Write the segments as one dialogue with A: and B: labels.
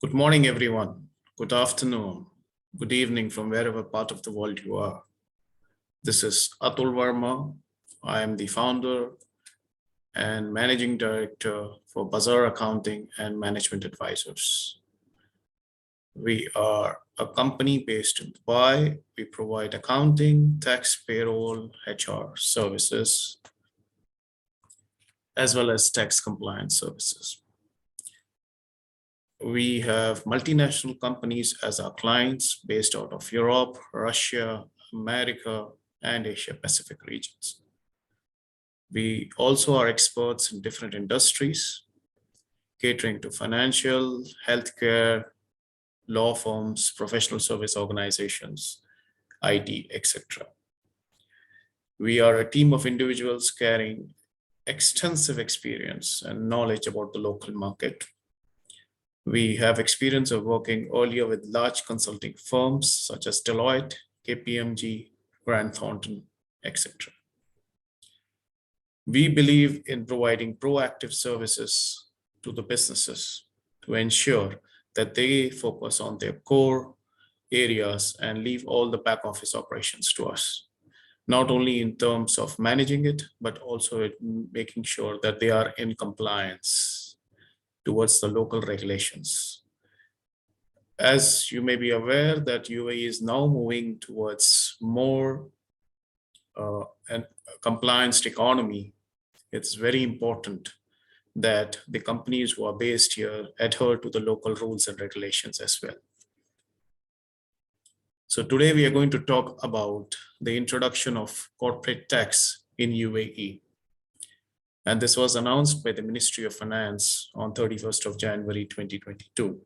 A: Good morning, everyone. Good afternoon. Good evening from wherever part of the world you are. This is Atul Varma. I am the founder and managing director for Bazaar Accounting and Management Advisors. We are a company based in Dubai. We provide accounting, tax, payroll, HR services, as well as tax compliance services. We have multinational companies as our clients based out of Europe, Russia, America, and Asia Pacific regions. We also are experts in different industries, catering to financial, healthcare, law firms, professional service organizations, IT, etc. We are a team of individuals carrying extensive experience and knowledge about the local market. We have experience of working earlier with large consulting firms such as Deloitte, KPMG, Grant Thornton, etc. We believe in providing proactive services to the businesses to ensure that they focus on their core areas and leave all the back office operations to us, not only in terms of managing it, but also in making sure that they are in compliance towards the local regulations. As you may be aware that UAE is now moving towards more and compliance economy, it's very important that the companies who are based here adhere to the local rules and regulations as well. So today we are going to talk about the introduction of corporate tax in UAE. And this was announced by the Ministry of Finance on 31st of January 2022.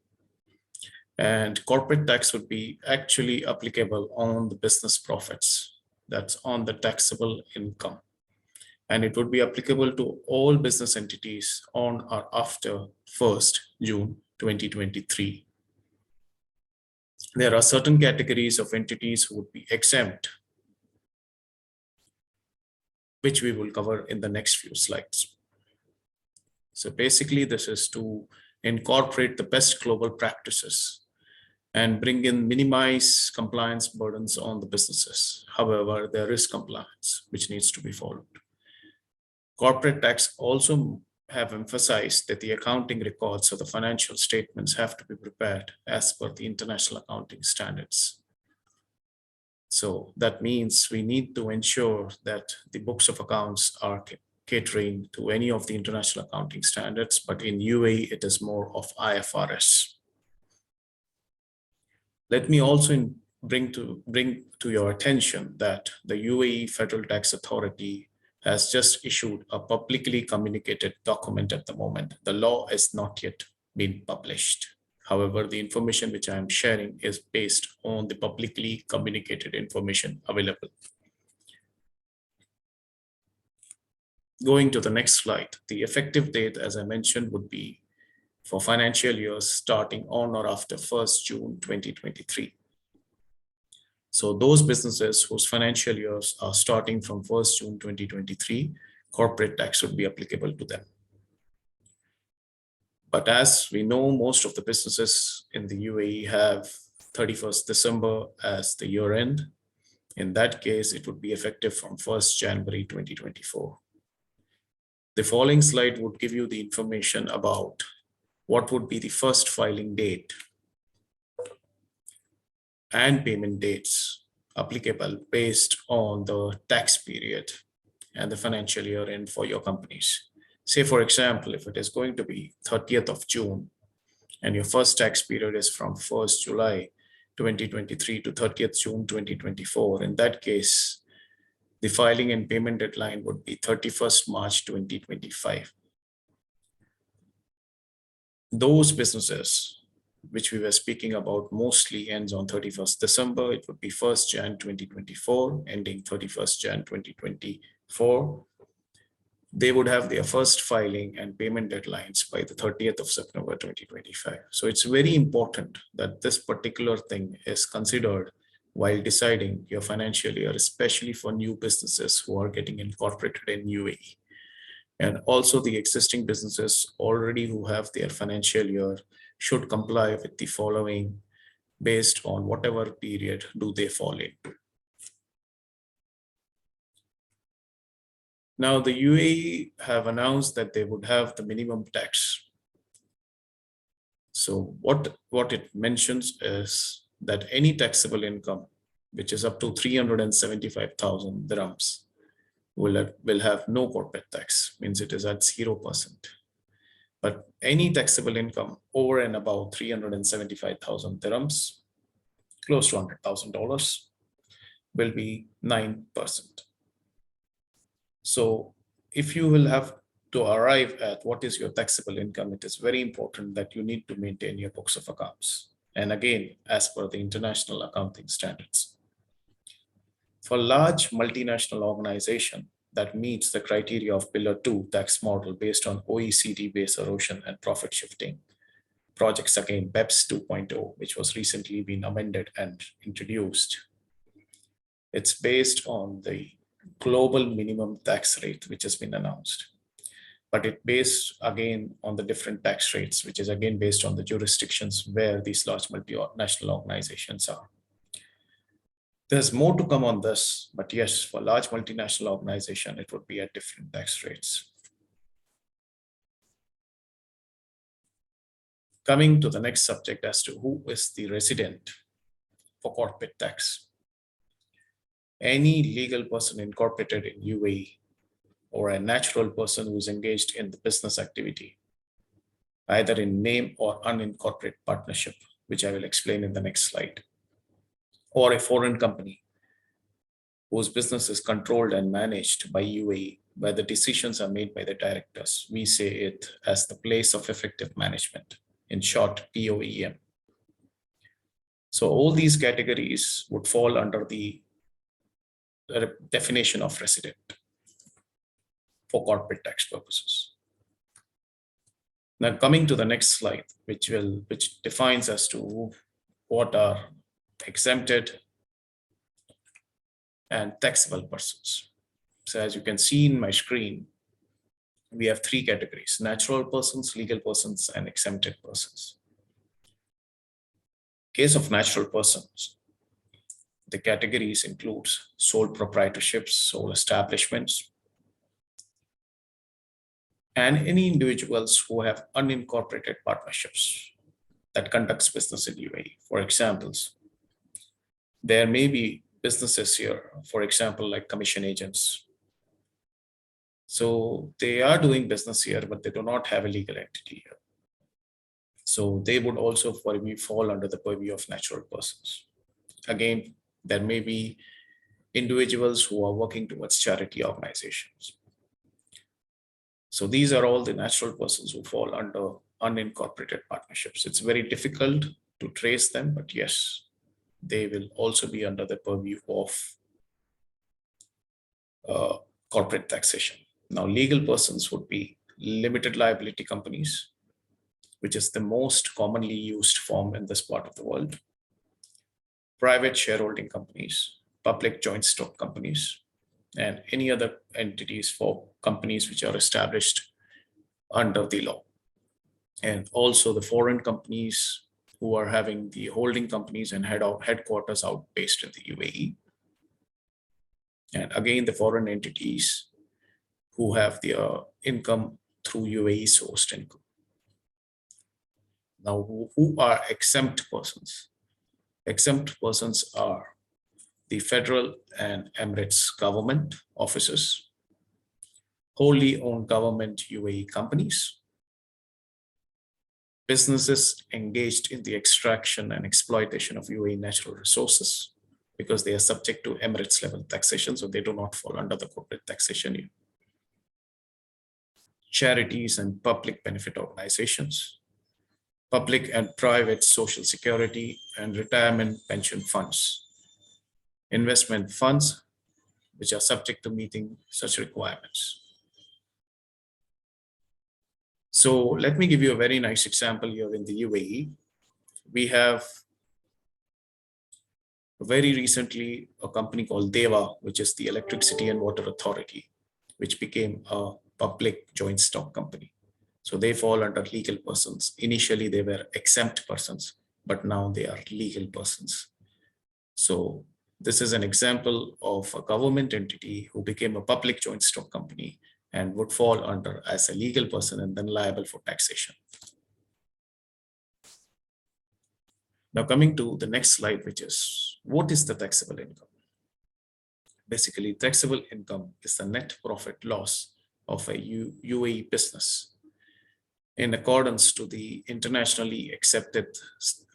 A: And corporate tax would be actually applicable on the business profits, that's on the taxable income. And it would be applicable to all business entities on or after 1st June 2023. There are certain categories of entities who would be exempt, which we will cover in the next few slides. So basically, this is to incorporate the best global practices and minimize compliance burdens on the businesses. However, there is compliance which needs to be followed. Corporate tax also have emphasized that the accounting records of the financial statements have to be prepared as per the international accounting standards. So that means we need to ensure that the books of accounts are catering to any of the international accounting standards, but in UAE, it is more of IFRS. Let me also bring to your attention that the UAE Federal Tax Authority has just issued a publicly communicated document at the moment. The law is not yet been published. However, the information which I am sharing is based on the publicly communicated information available. Going to the next slide, the effective date, as I mentioned, would be for financial years starting on or after 1st June 2023. So those businesses whose financial years are starting from 1st June 2023, corporate tax would be applicable to them. But as we know, most of the businesses in the UAE have 31st December as the year end. In that case, it would be effective from 1st January 2024. The following slide would give you the information about what would be the first filing date and payment dates applicable based on the tax period and the financial year end for your companies. Say, for example, if it is going to be 30th of June and your first tax period is from 1st July 2023 to 30th June 2024, in that case, the filing and payment deadline would be 31st March 2025. Those businesses which we were speaking about mostly ends on 31st December. It would be 1st Jan 2024, ending 31st Jan 2024. They would have their first filing and payment deadlines by the 30th of September 2025. So it's very important that this particular thing is considered while deciding your financial year, especially for new businesses who are getting incorporated in UAE. And also the existing businesses already who have their financial year should comply with the following based on whatever period do they fall into. Now, the UAE have announced that they would have the minimum tax. So what it mentions is that any taxable income, which is up to 375,000 dirhams, will have no corporate tax, means it is at 0%. But any taxable income over and above 375,000 dirhams, close to $100,000, will be 9%. So if you will have to arrive at what is your taxable income, it is very important that you need to maintain your books of accounts. And again, as per the international accounting standards. For large multinational organization that meets the criteria of Pillar 2 tax model based on OECD base erosion and profit shifting, projects again BEPS 2.0, which was recently been amended and introduced. It's based on the global minimum tax rate, which has been announced. But it based again on the different tax rates, which is again based on the jurisdictions where these large multinational organizations are. There's more to come on this, but yes, for large multinational organization, it would be at different tax rates. Coming to the next subject as to who is the resident for corporate tax. Any legal person incorporated in UAE or a natural person who is engaged in the business activity, either in name or unincorporated partnership, which I will explain in the next slide, or a foreign company whose business is controlled and managed by UAE, where the decisions are made by the directors. We say it as the place of effective management, in short, POEM. So all these categories would fall under the definition of resident for corporate tax purposes. Now coming to the next slide, which defines as to what are exempted and taxable persons. So as you can see in my screen, we have three categories: natural persons, legal persons, and exempted persons. In case of natural persons, the categories includes sole proprietorships, sole establishments, and any individuals who have unincorporated partnerships that conducts business in UAE. For examples, there may be businesses here, for example, like commission agents. So they are doing business here, but they do not have a legal entity here. So they would also fall under the purview of natural persons. Again, there may be individuals who are working towards charity organizations. So these are all the natural persons who fall under unincorporated partnerships. It's very difficult to trace them, but yes, they will also be under the purview of corporate taxation. Now, legal persons would be limited liability companies, which is the most commonly used form in this part of the world. Private shareholding companies, public joint stock companies, and any other entities for companies which are established under the law. And also the foreign companies who are having the holding companies and headquarters out based in the UAE. And again, the foreign entities who have their income through UAE sourced income. Now, who are exempt persons? Exempt persons are the federal and Emirates government offices, wholly owned government UAE companies, businesses engaged in the extraction and exploitation of UAE natural resources, because they are subject to Emirates level taxation, so they do not fall under the corporate taxation here. Charities and public benefit organizations, public and private social security and retirement pension funds, investment funds, which are subject to meeting such requirements. So let me give you a very nice example here in the UAE. We have very recently a company called DEWA, which is the Electricity and Water Authority, which became a public joint stock company. So they fall under legal persons. Initially, they were exempt persons, but now they are legal persons. So this is an example of a government entity who became a public joint stock company and would fall under as a legal person and then liable for taxation. Now coming to the next slide, which is what is the taxable income? Basically, taxable income is the net profit loss of a UAE business in accordance to the internationally accepted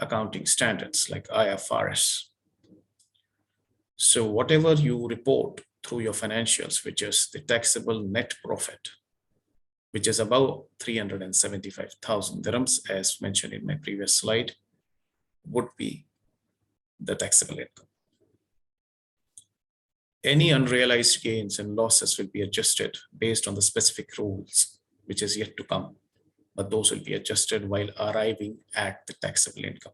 A: accounting standards like IFRS. So whatever you report through your financials, which is the taxable net profit, which is about 375,000 dirhams, as mentioned in my previous slide, would be the taxable income. Any unrealized gains and losses will be adjusted based on the specific rules, which is yet to come, but those will be adjusted while arriving at the taxable income.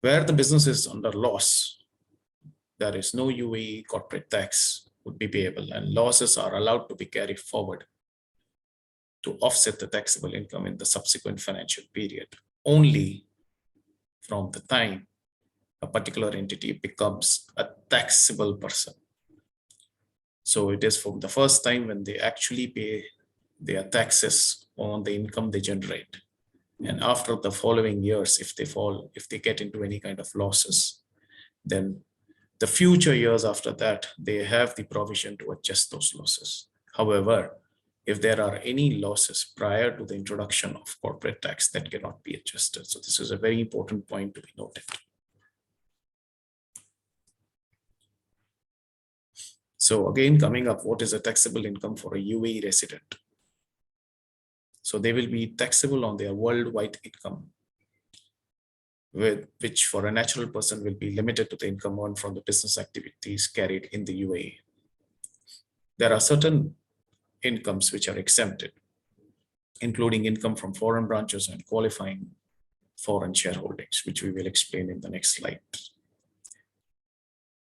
A: Where the business is under loss, there is no UAE corporate tax would be payable, and losses are allowed to be carried forward to offset the taxable income in the subsequent financial period, only from the time a particular entity becomes a taxable person. So it is from the first time when they actually pay their taxes on the income they generate. And after the following years, if they get into any kind of losses, then the future years after that, they have the provision to adjust those losses. However, if there are any losses prior to the introduction of corporate tax, that cannot be adjusted. So this is a very important point to be noted. So again, coming up, what is a taxable income for a UAE resident? So they will be taxable on their worldwide income, which for a natural person will be limited to the income earned from the business activities carried in the UAE. There are certain incomes which are exempted, including income from foreign branches and qualifying foreign shareholdings, which we will explain in the next slide.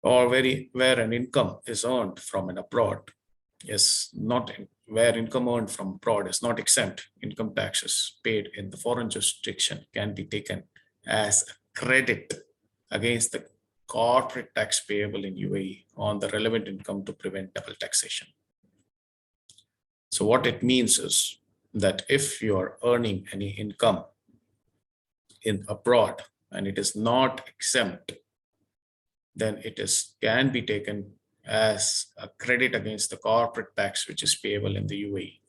A: Or where an income is earned from an abroad is not, where income earned from abroad is not exempt, income taxes paid in the foreign jurisdiction can be taken as a credit against the corporate tax payable in UAE on the relevant income to prevent double taxation. So what it means is that if you are earning any income in abroad and it is not exempt, then it can be taken as a credit against the corporate tax which is payable in the UAE.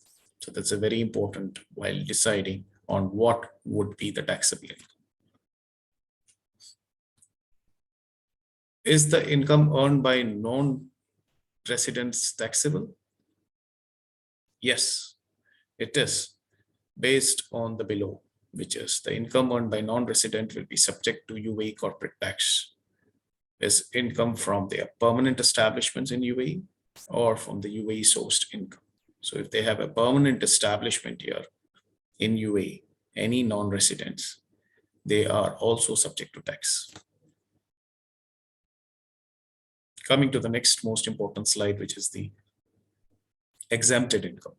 A: So that's a very important while deciding on what would be the taxable income. Is the income earned by non-residents taxable? Yes, it is, based on the below, which is the income earned by non-resident will be subject to UAE corporate tax. Is income from their permanent establishments in UAE or from the UAE sourced income. So if they have a permanent establishment here in UAE, any non-residents, they are also subject to tax. Coming to the next most important slide, which is the exempted income.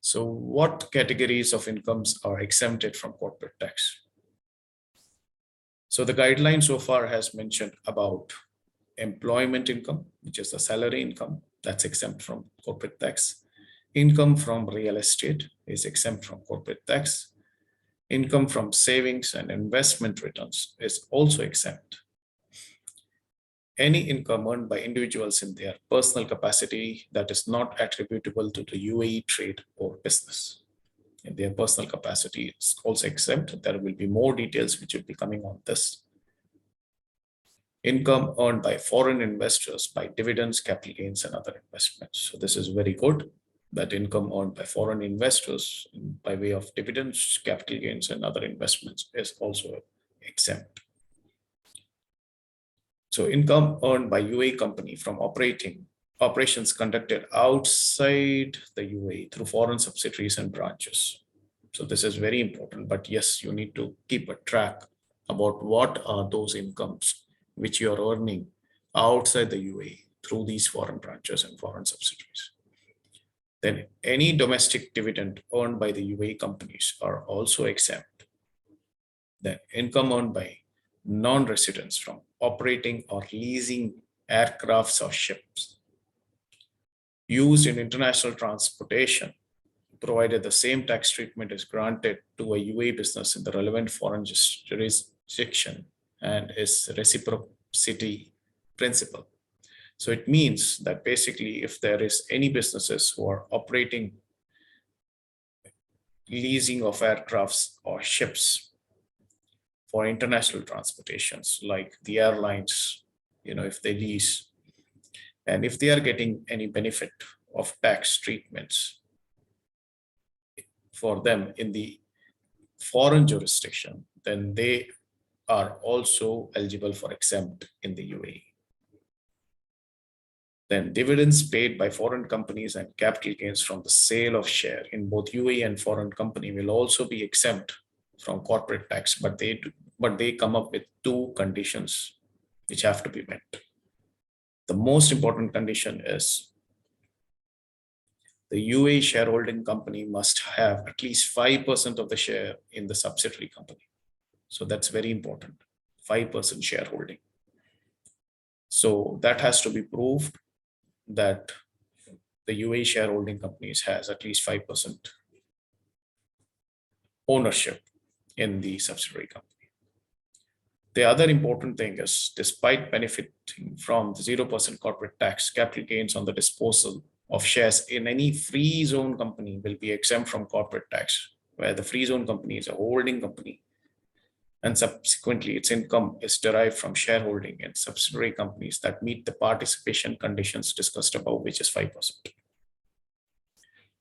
A: So what categories of incomes are exempted from corporate tax? So the guideline so far has mentioned about employment income, which is the salary income, that's exempt from corporate tax. Income from real estate is exempt from corporate tax. Income from savings and investment returns is also exempt. Any income earned by individuals in their personal capacity that is not attributable to the UAE trade or business. In their personal capacity is also exempt. There will be more details which will be coming on this. Income earned by foreign investors by dividends, capital gains, and other investments. So this is very good, that income earned by foreign investors by way of dividends, capital gains, and other investments is also exempt. So income earned by UAE company from operations conducted outside the UAE through foreign subsidiaries and branches. So this is very important, but yes, you need to keep a track about what are those incomes which you are earning outside the UAE through these foreign branches and foreign subsidiaries. Then any domestic dividend earned by the UAE companies are also exempt. Then income earned by non-residents from operating or leasing aircrafts or ships used in international transportation, provided the same tax treatment is granted to a UAE business in the relevant foreign jurisdiction and is reciprocity principle. So it means that basically if there is any businesses who are operating leasing of aircrafts or ships for international transportations, like the airlines, if they lease, and if they are getting any benefit of tax treatments for them in the foreign jurisdiction, then they are also eligible for exempt in the UAE. Then dividends paid by foreign companies and capital gains from the sale of share in both UAE and foreign company will also be exempt from corporate tax, but they come up with two conditions which have to be met. The most important condition is the UAE shareholding company must have at least 5% of the share in the subsidiary company. So that's very important, 5% shareholding. So that has to be proved that the UAE shareholding companies has at least 5% ownership in the subsidiary company. The other important thing is, despite benefiting from the 0% corporate tax, capital gains on the disposal of shares in any free zone company will be exempt from corporate tax, where the free zone company is a holding company and subsequently its income is derived from shareholding in subsidiary companies that meet the participation conditions discussed above, which is 5%.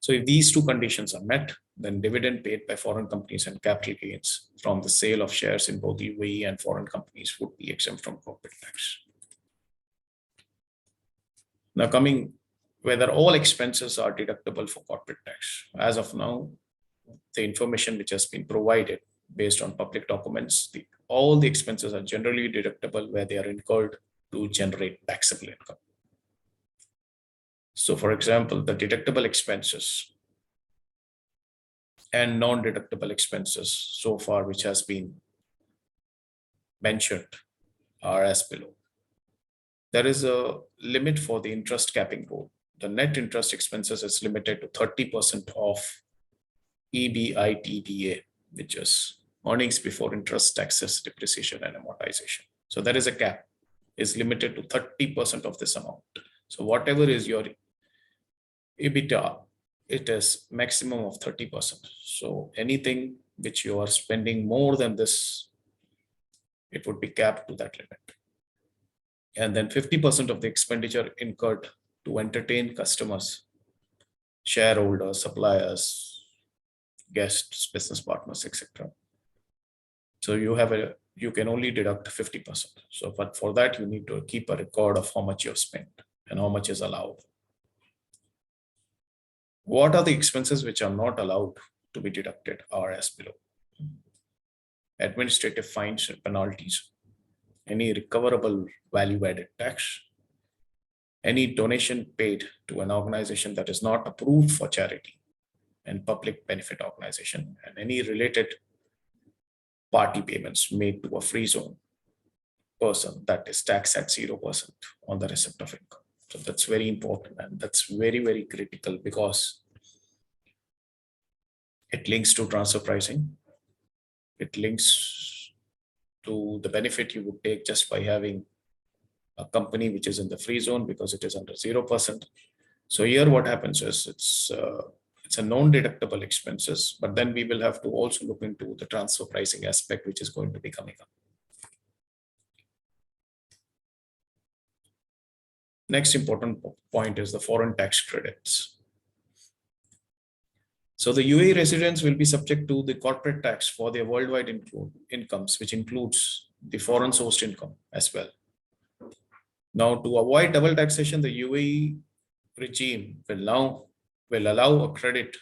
A: So if these two conditions are met, then dividend paid by foreign companies and capital gains from the sale of shares in both UAE and foreign companies would be exempt from corporate tax. Now coming, whether all expenses are deductible for corporate tax. As of now, the information which has been provided based on public documents, all the expenses are generally deductible where they are incurred to generate taxable income. So for example, the deductible expenses and non-deductible expenses so far which has been mentioned are as below. There is a limit for the interest capping rule. The net interest expenses is limited to 30% of EBITDA, which is earnings before interest, taxes, depreciation, and amortization. So there is a cap, is limited to 30% of this amount. So whatever is your EBITDA, it is maximum of 30%. So anything which you are spending more than this, it would be capped to that limit. And then 50% of the expenditure incurred to entertain customers, shareholders, suppliers, guests, business partners, etc. So you can only deduct 50%. So, but for that, you need to keep a record of how much you've spent and how much is allowed. What are the expenses which are not allowed to be deducted are as below. Administrative fines and penalties, any recoverable value-added tax, any donation paid to an organization that is not approved for charity and public benefit organization, and any related party payments made to a free zone person that is taxed at 0% on the receipt of income. So that's very important, and that's very, very critical because it links to transfer pricing. It links to the benefit you would take just by having a company which is in the free zone because it is under 0%. So here what happens is it's a non-deductible expenses, but then we will have to also look into the transfer pricing aspect, which is going to be coming up. Next important point is the foreign tax credits. So the UAE residents will be subject to the corporate tax for their worldwide incomes, which includes the foreign sourced income as well. Now, to avoid double taxation, the UAE regime will allow a credit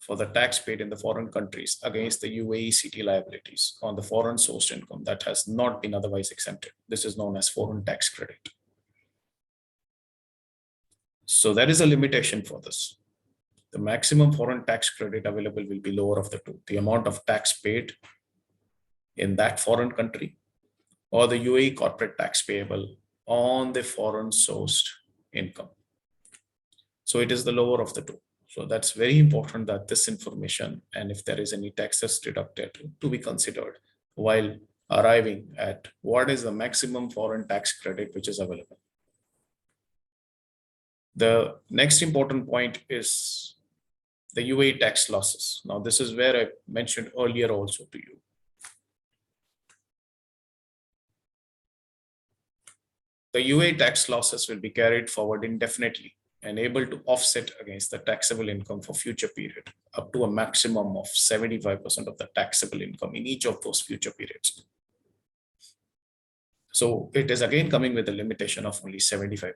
A: for the tax paid in the foreign countries against the UAE CT liabilities on the foreign sourced income that has not been otherwise exempted. This is known as foreign tax credit. So there is a limitation for this. The maximum foreign tax credit available will be lower of the two, the amount of tax paid in that foreign country or the UAE corporate tax payable on the foreign sourced income. So it is the lower of the two. So that's very important that this information, and if there is any taxes deducted, to be considered while arriving at what is the maximum foreign tax credit which is available. The next important point is the UAE tax losses. Now, this is where I mentioned earlier also to you. The UAE tax losses will be carried forward indefinitely and able to offset against the taxable income for future period, up to a maximum of 75% of the taxable income in each of those future periods. So it is again coming with a limitation of only 75%.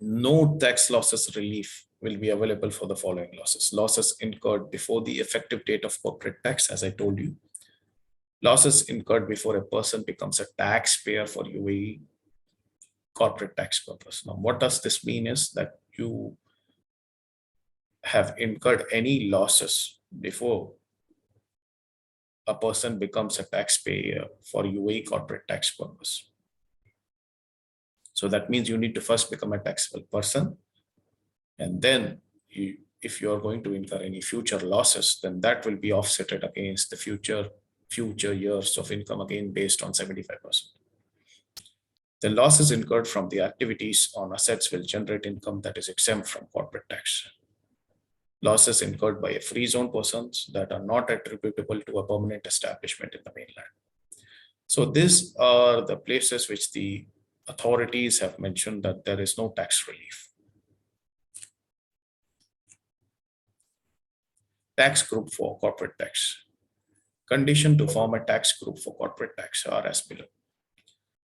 A: No tax losses relief will be available for the following losses. Losses incurred before the effective date of corporate tax, as I told you. Losses incurred before a person becomes a taxpayer for UAE corporate tax purpose. Now, what does this mean is that you have incurred any losses before a person becomes a taxpayer for UAE corporate tax purpose. So that means you need to first become a taxable person, and then if you are going to incur any future losses, then that will be offsetted against the future years of income, again based on 75%. The losses incurred from the activities on assets will generate income that is exempt from corporate tax. Losses incurred by a free zone persons that are not attributable to a permanent establishment in the mainland. So these are the places which the authorities have mentioned that there is no tax relief. Tax group for corporate tax. Condition to form a tax group for corporate tax are as below.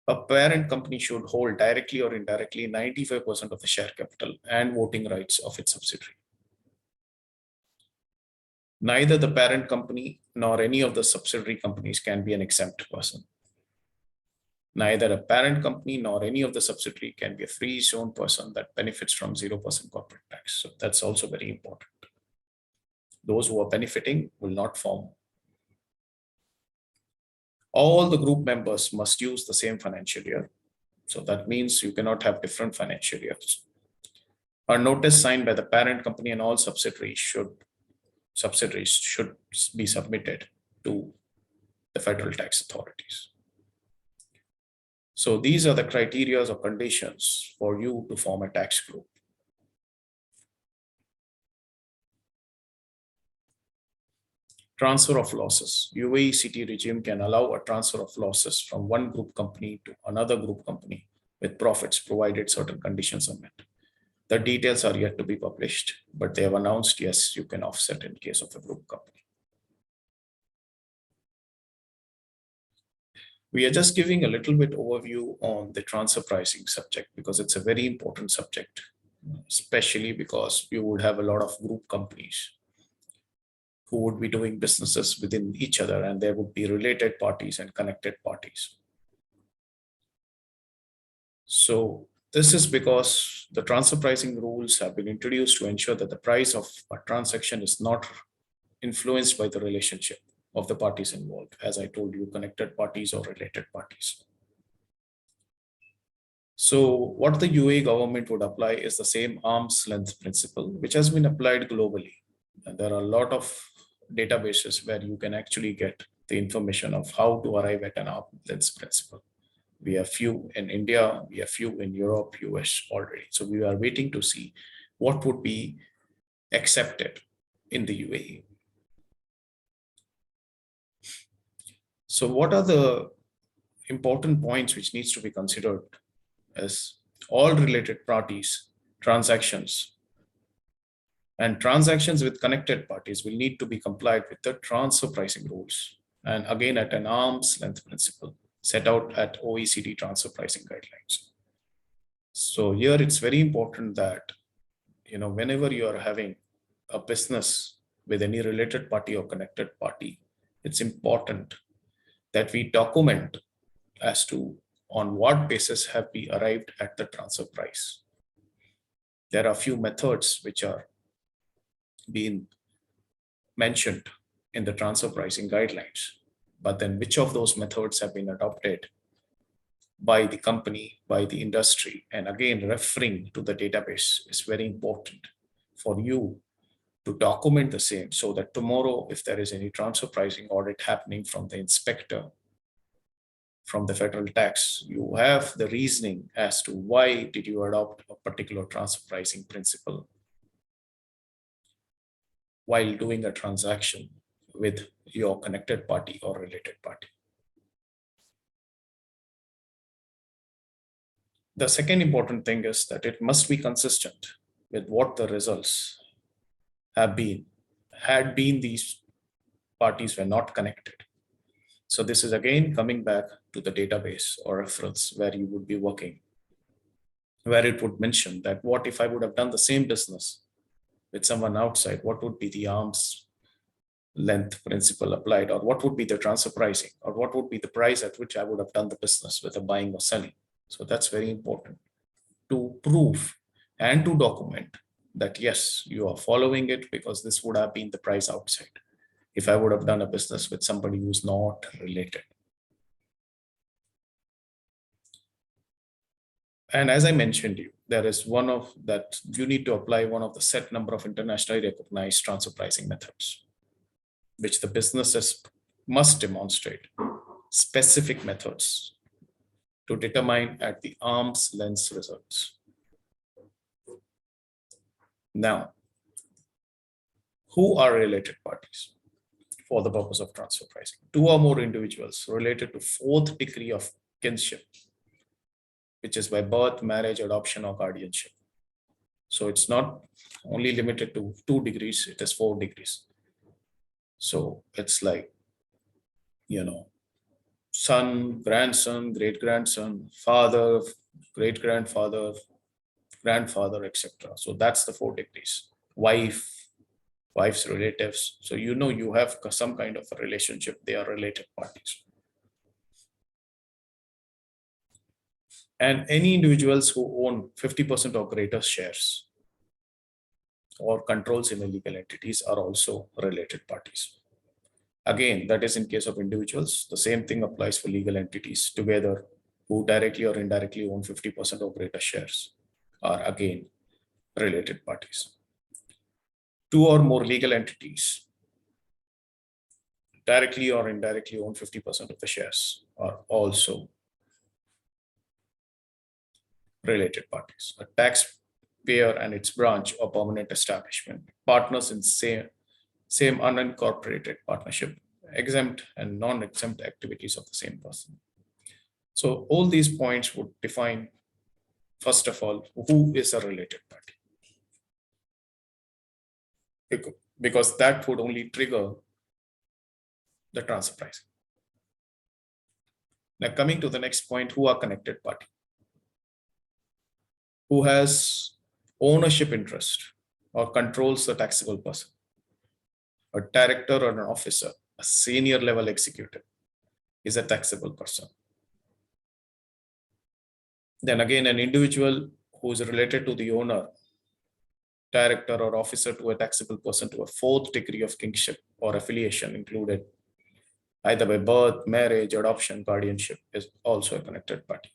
A: A parent company should hold directly or indirectly 95% of the share capital and voting rights of its subsidiary. Neither the parent company nor any of the subsidiary companies can be an exempt person. Neither a parent company nor any of the subsidiary can be a free zone person that benefits from 0% corporate tax. So that's also very important. Those who are benefiting will not form. All the group members must use the same financial year. So that means you cannot have different financial years. A notice signed by the parent company and all subsidiaries should be submitted to the federal tax authorities. So these are the criteria or conditions for you to form a tax group. Transfer of losses. UAE city regime can allow a transfer of losses from one group company to another group company with profits, provided certain conditions are met. The details are yet to be published, but they have announced, yes, you can offset in case of a group company. We are just giving a little bit overview on the transfer pricing subject because it's a very important subject, especially because you would have a lot of group companies who would be doing businesses within each other, and there would be related parties and connected parties. So this is because the transfer pricing rules have been introduced to ensure that the price of a transaction is not influenced by the relationship of the parties involved. As I told you, connected parties or related parties. So what the UAE government would apply is the same arm's length principle, which has been applied globally. And there are a lot of databases where you can actually get the information of how to arrive at an arm's length principle. We have few in India, we have few in Europe, US already. So we are waiting to see what would be accepted in the UAE. So what are the important points which needs to be considered as all related parties, transactions, and transactions with connected parties will need to be complied with the transfer pricing rules. And again, at an arm's length principle set out at OECD transfer pricing guidelines. So here it's very important that, whenever you are having a business with any related party or connected party, it's important that we document as to on what basis have we arrived at the transfer price. There are a few methods which are been mentioned in the transfer pricing guidelines. But then which of those methods have been adopted by the company, by the industry, and again, referring to the database is very important for you to document the same, so that tomorrow, if there is any transfer pricing audit happening from the inspector, from the federal tax, you have the reasoning as to why did you adopt a particular transfer pricing principle while doing a transaction with your connected party or related party. The second important thing is that it must be consistent with what the results have been, had been these parties were not connected. So this is again coming back to the database or reference where you would be working, where it would mention that what if I would have done the same business with someone outside, what would be the arm's length principle applied, or what would be the transfer pricing, or what would be the price at which I would have done the business, whether buying or selling. So that's very important to prove and to document that yes, you are following it, because this would have been the price outside if I would have done a business with somebody who's not related. And as I mentioned you, there is one of that you need to apply one of the set number of internationally recognized transfer pricing methods, which the businesses must demonstrate specific methods to determine at the arm's length results. Now, who are related parties for the purpose of transfer pricing? Two or more individuals related to fourth degree of kinship, which is by birth, marriage, adoption, or guardianship. So it's not only limited to 2 degrees, it is 4 degrees. So it's like, son, grandson, great-grandson, father, great-grandfather, grandfather, etc. So that's the 4 degrees. Wife's relatives. So you have some kind of a relationship. They are related parties. And any individuals who own 50% or greater shares or controls in illegal entities are also related parties. Again, that is in case of individuals. The same thing applies for legal entities together who directly or indirectly own 50% or greater shares are again related parties. 2 or more legal entities directly or indirectly own 50% of the shares are also related parties. A taxpayer and its branch or permanent establishment, partners in same unincorporated partnership, exempt and non-exempt activities of the same person. So all these points would define, first of all, who is a related party. Because that would only trigger the transfer pricing. Now coming to the next point, who are connected party? Who has ownership interest or controls the taxable person? A director or an officer, a senior level executive is a taxable person. Then again, an individual who is related to the owner, director or officer to a taxable person to a 4th degree of kingship or affiliation included either by birth, marriage, adoption, guardianship is also a connected party.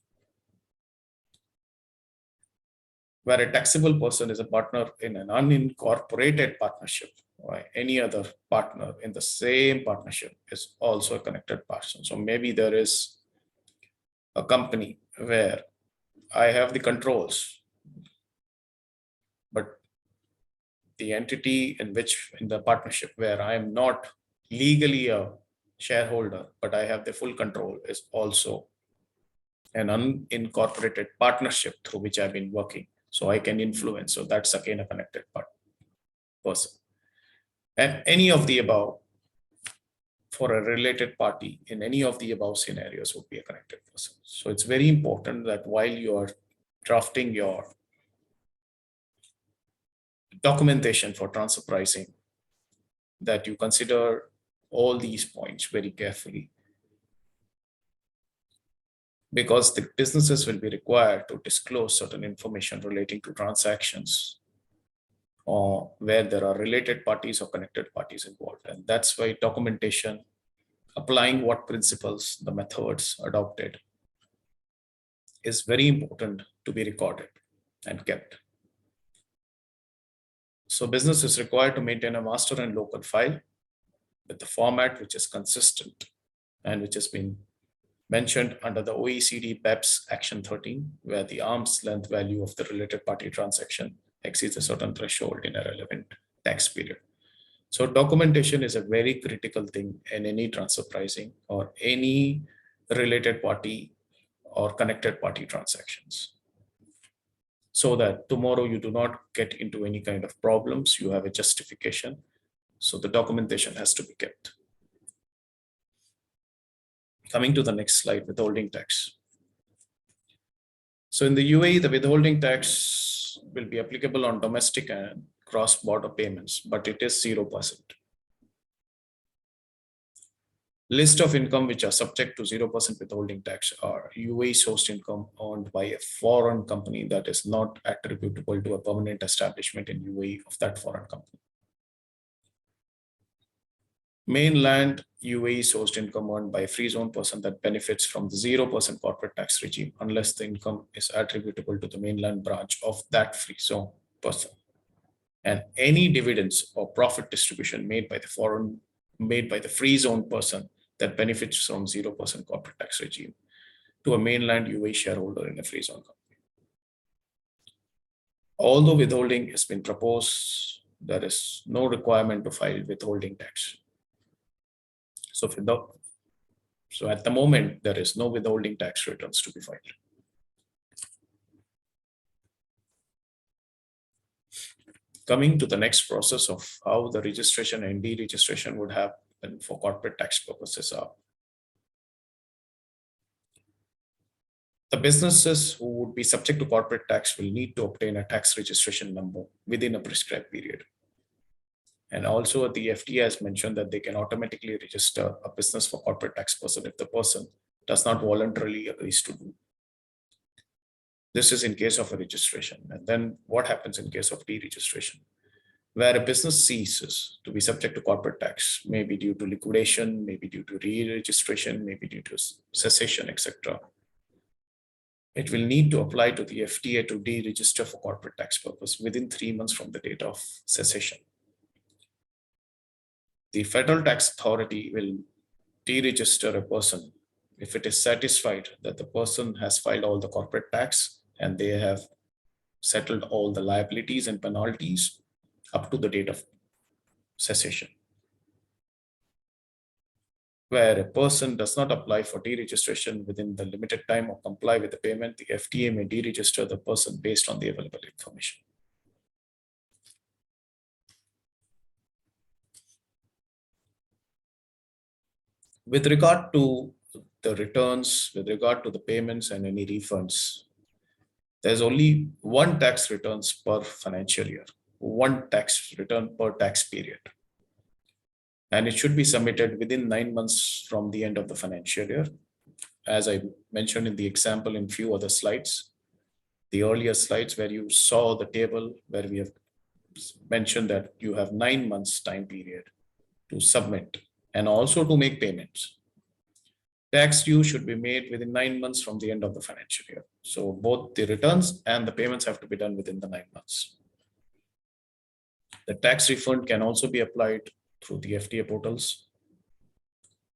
A: Where a taxable person is a partner in an unincorporated partnership, or any other partner in the same partnership is also a connected person. So maybe there is a company where I have the controls, but the entity in the partnership where I am not legally a shareholder, but I have the full control is also an unincorporated partnership through which I've been working. So I can influence. So that's again a connected person. And any of the above for a related party in any of the above scenarios would be a connected person. So it's very important that while you are drafting your documentation for transfer pricing, that you consider all these points very carefully, because the businesses will be required to disclose certain information relating to transactions or where there are related parties or connected parties involved. And that's why documentation, applying what principles, the methods adopted, is very important to be recorded and kept. So business is required to maintain a master and local file with the format which is consistent and which has been mentioned under the OECD BEPS Action 13, where the arm's length value of the related party transaction exceeds a certain threshold in a relevant tax period. So documentation is a very critical thing in any transfer pricing or any related party or connected party transactions, so that tomorrow you do not get into any kind of problems. You have a justification. So the documentation has to be kept. Coming to the next slide, withholding tax. So in the UAE, the withholding tax will be applicable on domestic and cross-border payments, but it is 0%. List of income which are subject to 0% withholding tax are UAE sourced income earned by a foreign company that is not attributable to a permanent establishment in UAE of that foreign company. Mainland UAE sourced income earned by a free zone person that benefits from the 0% corporate tax regime unless the income is attributable to the mainland branch of that free zone person. And any dividends or profit distribution made by the free zone person that benefits from 0% corporate tax regime to a mainland UAE shareholder in a free zone company. Although withholding has been proposed, there is no requirement to file withholding tax. So at the moment, there is no withholding tax returns to be filed. Coming to the next process of how the registration and deregistration would happen for corporate tax purposes are: the businesses who would be subject to corporate tax will need to obtain a tax registration number within a prescribed period. And also the FTA has mentioned that they can automatically register a business for corporate tax person if the person does not voluntarily agree to do. This is in case of a registration. And then what happens in case of deregistration? Where a business ceases to be subject to corporate tax, maybe due to liquidation, maybe due to re-registration, maybe due to cessation, etc. It will need to apply to the FTA to deregister for corporate tax purpose within 3 months from the date of cessation. The Federal Tax Authority will deregister a person if it is satisfied that the person has filed all the corporate tax and they have settled all the liabilities and penalties up to the date of cessation. Where a person does not apply for deregistration within the limited time or comply with the payment, the FTA may deregister the person based on the available information. With regard to the returns, with regard to the payments and any refunds, there's only one tax returns per financial year, one tax return per tax period. And it should be submitted within 9 months from the end of the financial year. As I mentioned in the example in few other slides, the earlier slides where you saw the table where we have mentioned that you have 9 months time period to submit and also to make payments. Tax due should be made within 9 months from the end of the financial year. So both the returns and the payments have to be done within the 9 months. The tax refund can also be applied through the FTA portals.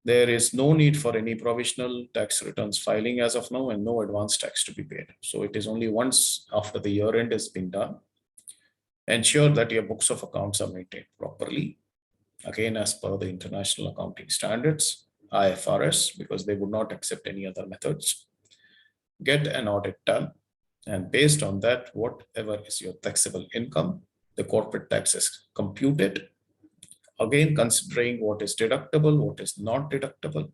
A: There is no need for any provisional tax returns filing as of now and no advance tax to be paid. So it is only once after the year end has been done. Ensure that your books of accounts are maintained properly. Again, as per the international accounting standards, IFRS, because they would not accept any other methods. Get an audit done. And based on that, whatever is your taxable income, the corporate tax is computed. Again, considering what is deductible, what is not deductible,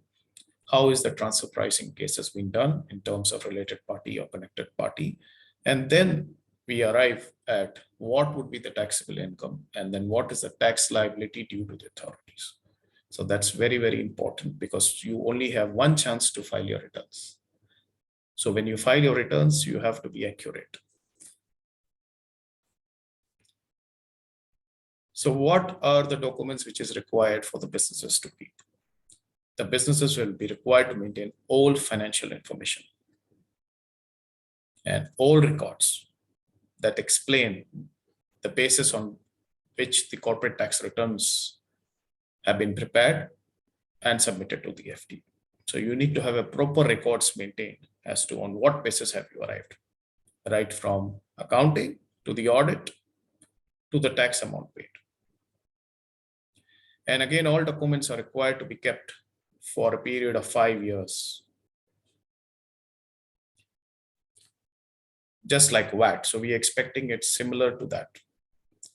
A: how is the transfer pricing case has been done in terms of related party or connected party. And then we arrive at what would be the taxable income and then what is the tax liability due to the authorities. So that's very, very important because you only have one chance to file your returns. So when you file your returns, you have to be accurate. So what are the documents which is required for the businesses to keep? The businesses will be required to maintain all financial information and all records that explain the basis on which the corporate tax returns have been prepared and submitted to the FD. So you need to have a proper records maintained as to on what basis have you arrived, right from accounting to the audit to the tax amount paid. And again, all documents are required to be kept for a period of 5 years. Just like VAT. So we're expecting it similar to that.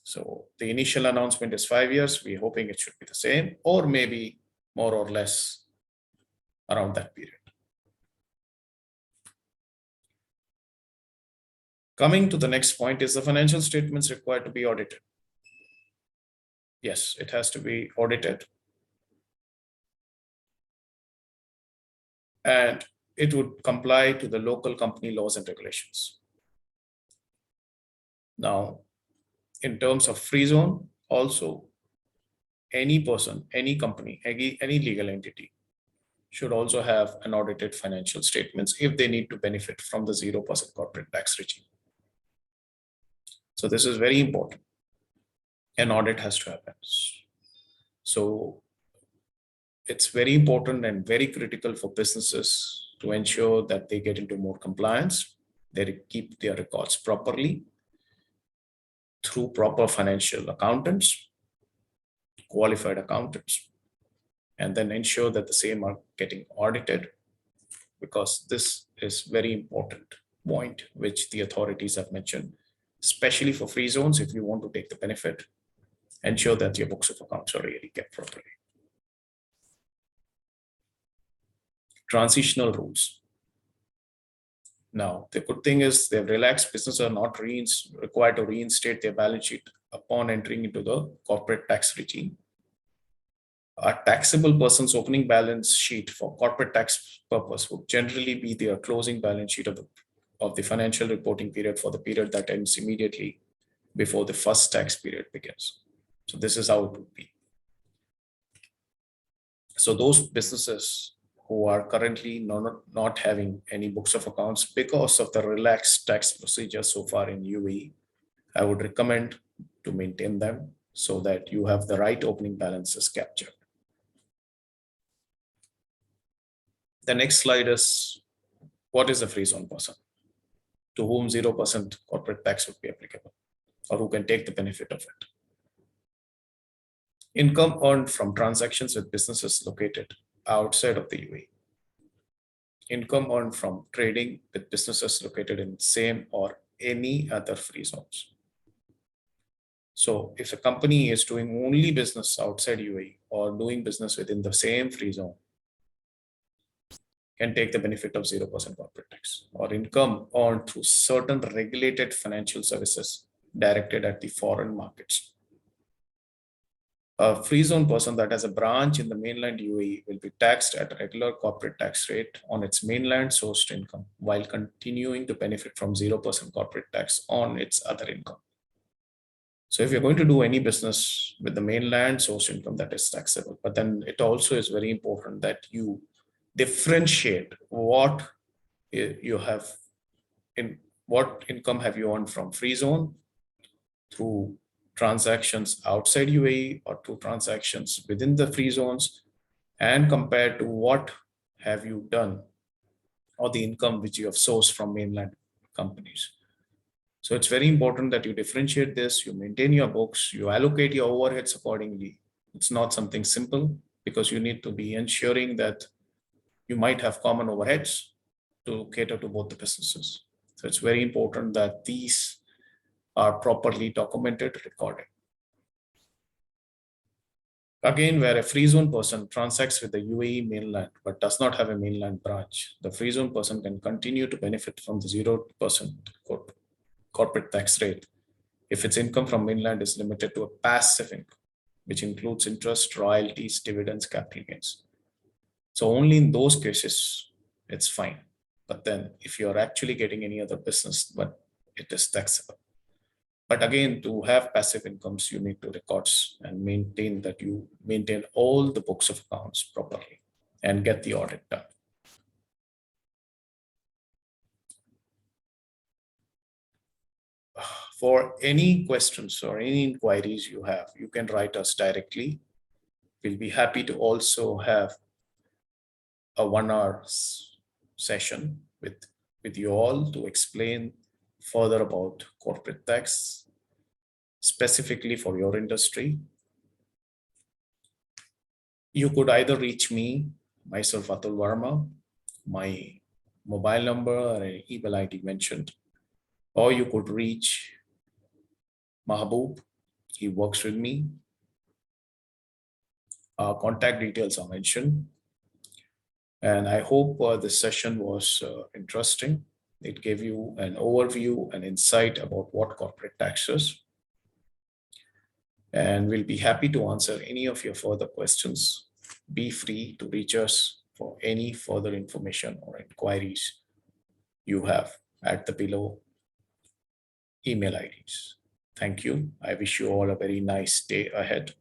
A: So the initial announcement is 5 years. We're hoping it should be the same, or maybe more or less around that period. Coming to the next point, is the financial statements required to be audited? Yes, it has to be audited. And it would comply to the local company laws and regulations. Now, in terms of free zone, also any person, any company, any legal entity should also have an audited financial statements if they need to benefit from the 0% corporate tax regime. So this is very important. An audit has to happen. So it's very important and very critical for businesses to ensure that they get into more compliance, they keep their records properly through proper financial accountants, qualified accountants, and then ensure that the same are getting audited, because this is very important point which the authorities have mentioned, especially for free zones. If you want to take the benefit, ensure that your books of accounts are really kept properly. Transitional rules. Now, the good thing is they've relaxed. Businesses are not required to reinstate their balance sheet upon entering into the corporate tax regime. A taxable person's opening balance sheet for corporate tax purpose would generally be their closing balance sheet of the financial reporting period for the period that ends immediately before the first tax period begins. So this is how it would be. So those businesses who are currently not having any books of accounts because of the relaxed tax procedure so far in UAE, I would recommend to maintain them so that you have the right opening balances captured. The next slide is, what is a free zone person to whom 0% corporate tax would be applicable, or who can take the benefit of it? Income earned from transactions with businesses located outside of the UAE. Income earned from trading with businesses located in same or any other free zones. So if a company is doing only business outside UAE or doing business within the same free zone, can take the benefit of 0% corporate tax, or income earned through certain regulated financial services directed at the foreign markets. A free zone person that has a branch in the mainland UAE will be taxed at a regular corporate tax rate on its mainland sourced income while continuing to benefit from 0% corporate tax on its other income. So if you're going to do any business with the mainland sourced income, that is taxable, but then it also is very important that you differentiate what you have in what income have you earned from free zone through transactions outside UAE or through transactions within the free zones, and compared to what have you done or the income which you have sourced from mainland companies. So it's very important that you differentiate this, you maintain your books, you allocate your overheads accordingly. It's not something simple, because you need to be ensuring that you might have common overheads to cater to both the businesses. So it's very important that these are properly documented, recorded. Again, where a free zone person transacts with the UAE mainland but does not have a mainland branch, the free zone person can continue to benefit from the 0% corporate tax rate if its income from mainland is limited to a passive income, which includes interest, royalties, dividends, capital gains. So only in those cases, it's fine. But then if you're actually getting any other business, but it is taxable. But again, to have passive incomes, you need to records and maintain all the books of accounts properly and get the audit done. For any questions or any inquiries you have, you can write us directly. We'll be happy to also have a 1 hour session with you all to explain further about corporate tax, specifically for your industry. You could either reach me, myself, Atul Varma, my mobile number or an email ID mentioned, or you could reach Mahaboob. He works with me. Our contact details are mentioned. And I hope this session was interesting. It gave you an overview and insight about what corporate tax is. And we'll be happy to answer any of your further questions. Be free to reach us for any further information or inquiries you have at the below email IDs. Thank you. I wish you all a very nice day ahead.